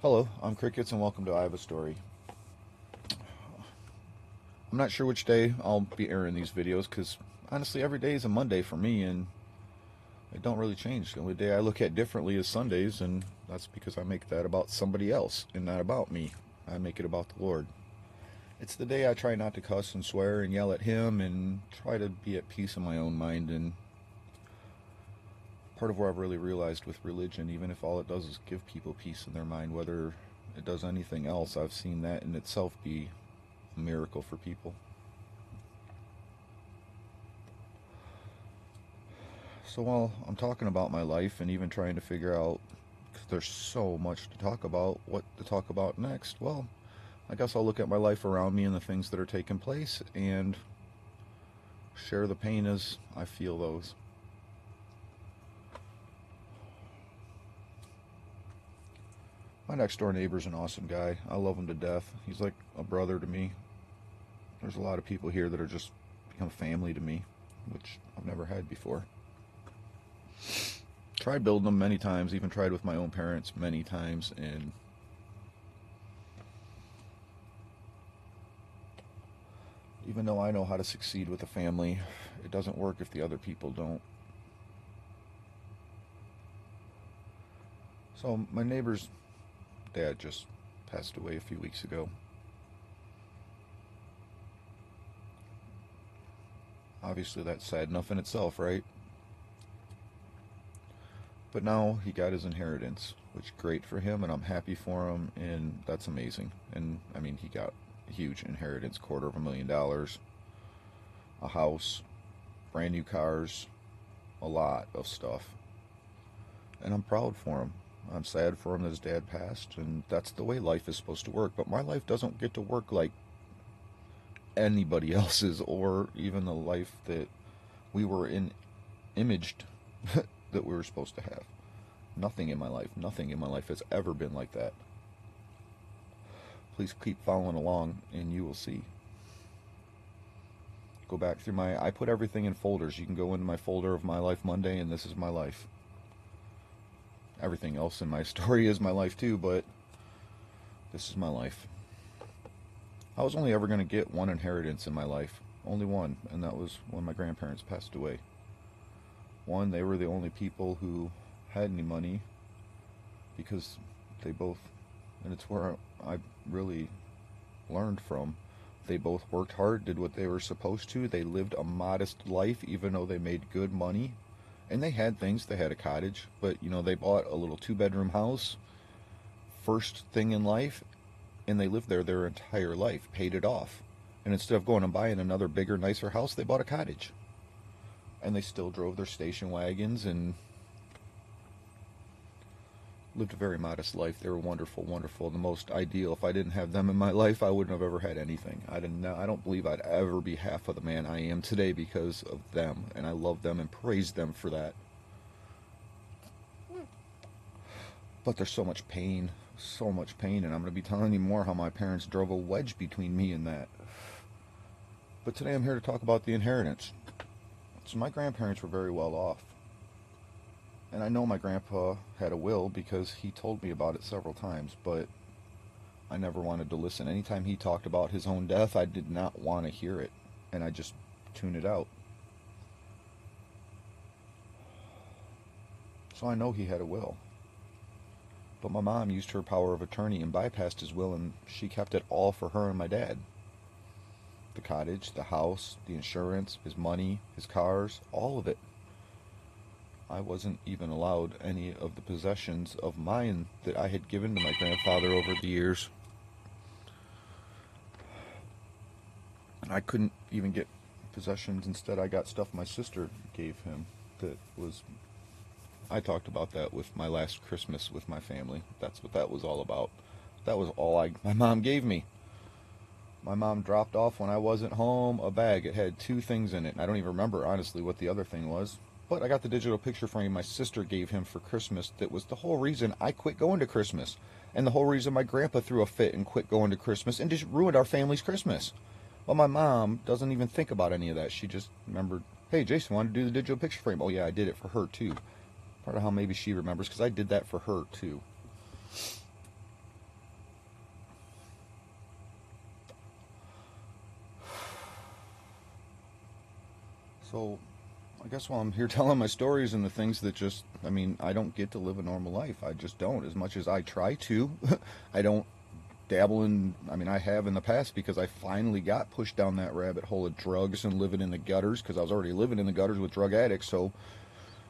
Hello, I'm Crickets and welcome to I Have a Story. I'm not sure which day I'll be airing these videos because honestly every day is a Monday for me and it don't really change. The only day I look at differently is Sundays, and that's because I make that about somebody else and not about me. I make it about the Lord. It's the day I try not to cuss and swear and yell at him and try to be at peace in my own mind. And part of what I've really realized with religion, even if all it does is give people peace in their mind, whether it does anything else, I've seen that in itself be a miracle for people. So while I'm talking about my life and even trying to figure out, because there's so much to talk about, what to talk about next, well, I guess I'll look at my life around me and the things that are taking place and share the pain as I feel those. My next door neighbor's an awesome guy. I love him to death. He's like a brother to me. There's a lot of people here that are just become family to me, which I've never had before. Tried building them many times, even tried with my own parents many times, and even though I know how to succeed with a family, it doesn't work if the other people don't. So my neighbor's dad just passed away a few weeks ago. Obviously that's sad enough in itself, right? But now he got his inheritance, which is great for him, and I'm happy for him, and that's amazing. And I mean, he got a huge inheritance, $250,000, a house, brand new cars, a lot of stuff. And I'm proud for him. I'm sad for him that his dad passed, and that's the way life is supposed to work. But my life doesn't get to work like anybody else's, or even the life that we were imaged that we were supposed to have. Nothing in my life has ever been like that. Please keep following along and you will see. Go back through I put everything in folders. You can go into my folder of My Life Monday, and this is my life. Everything else in my story is my life too, but this is my life. I was only ever going to get one inheritance in my life. Only one, and that was when my grandparents passed away. One, they were the only people who had any money because they both, and it's where I really learned from, they both worked hard, did what they were supposed to. They lived a modest life even though they made good money. And they had things. They had a cottage, but they bought a little 2-bedroom house first thing in life, and they lived there their entire life, paid it off. And instead of going and buying another bigger, nicer house, they bought a cottage. And they still drove their station wagons and lived a very modest life. They were wonderful, wonderful, the most ideal. If I didn't have them in my life, I wouldn't have ever had anything. I don't believe I'd ever be half of the man I am today because of them, and I love them and praise them for that. But there's so much pain, and I'm going to be telling you more how my parents drove a wedge between me and that. But today I'm here to talk about the inheritance. So my grandparents were very well off. And I know my grandpa had a will because he told me about it several times, but I never wanted to listen. Anytime he talked about his own death, I did not want to hear it, and I just tuned it out. So I know he had a will. But my mom used her power of attorney and bypassed his will, and she kept it all for her and my dad. The cottage, the house, the insurance, his money, his cars, all of it. I wasn't even allowed any of the possessions of mine that I had given to my grandfather over the years. I couldn't even get possessions. Instead, I got stuff my sister gave him that was... I talked about that with my last Christmas with my family. That's what that was all about. That was all my mom gave me. My mom dropped off when I wasn't home a bag. It had 2 things in it. And I don't even remember, honestly, what the other thing was. But I got the digital picture frame my sister gave him for Christmas that was the whole reason I quit going to Christmas. And the whole reason my grandpa threw a fit and quit going to Christmas and just ruined our family's Christmas. Well, my mom doesn't even think about any of that. She just remembered, hey, Jason wanted to do the digital picture frame. Oh, yeah, I did it for her, too. Part of how maybe she remembers, because I did that for her, too. So, I guess while I'm here telling my stories and the things that just, I mean, I don't get to live a normal life. I just don't. As much as I try to, I don't dabble in, I mean, I have in the past because I finally got pushed down that rabbit hole of drugs and living in the gutters because I was already living in the gutters with drug addicts. So,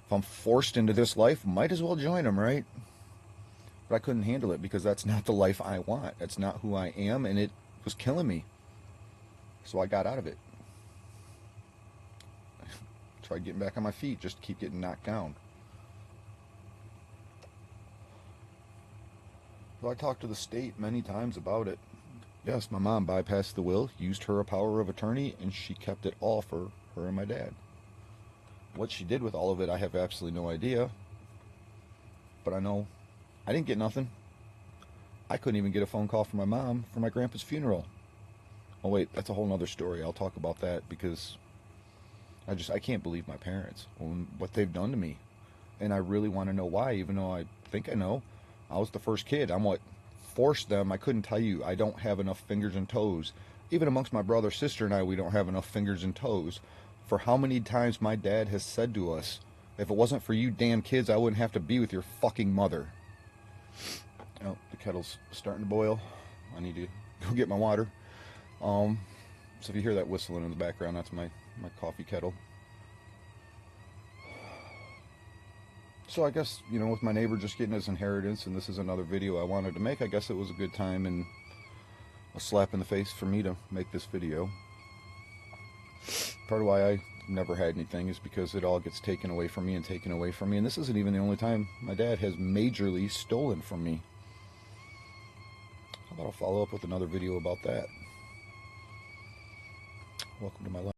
if I'm forced into this life, might as well join them, right? But I couldn't handle it because that's not the life I want. That's not who I am, and it was killing me. So I got out of it. Tried getting back on my feet, just keep getting knocked down. So I talked to the state many times about it. Yes, my mom bypassed the will, used her power of attorney, and she kept it all for her and my dad. What she did with all of it, I have absolutely no idea. But I know I didn't get nothing. I couldn't even get a phone call from my mom for my grandpa's funeral. Oh wait, that's a whole nother story. I'll talk about that because I can't believe my parents, what they've done to me. And I really want to know why, even though I think I know. I was the first kid. I'm what forced them. I couldn't tell you. I don't have enough fingers and toes. Even amongst my brother, sister, and I, we don't have enough fingers and toes. For how many times my dad has said to us, if it wasn't for you damn kids, I wouldn't have to be with your fucking mother. Oh, the kettle's starting to boil. I need to go get my water. So if you hear that whistling in the background, that's my coffee kettle. So I guess, you know, with my neighbor just getting his inheritance, and this is another video I wanted to make, I guess it was a good time and a slap in the face for me to make this video. Part of why I never had anything is because it all gets taken away from me and taken away from me, and this isn't even the only time my dad has majorly stolen from me. How about I'll follow up with another video about that. Welcome to my life.